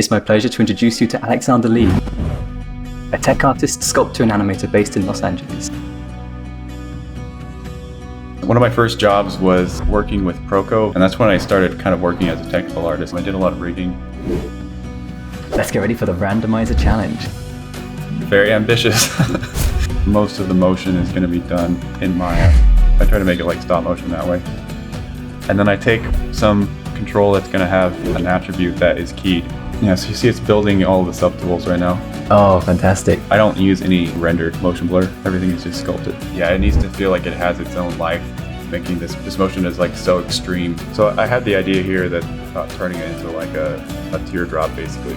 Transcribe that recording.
It's my pleasure to introduce you to Alexander Lee, a tech artist, sculptor, and animator based in Los Angeles. One of my first jobs was working with Proco, and that's when I started kind of working as a technical artist. I did a lot of rigging. Let's get ready for the randomizer challenge. Very ambitious. Most of the motion is going to be done in Maya. I try to make it like stop motion that way. And then I take some control that's going to have an attribute that is keyed. Yeah, so you see it's building all the subtools right now. Oh, fantastic. I don't use any rendered motion blur. Everything is just sculpted. Yeah, it needs to feel like it has its own life, making this motion is like so extreme. So I had the idea here that turning it into like a teardrop basically.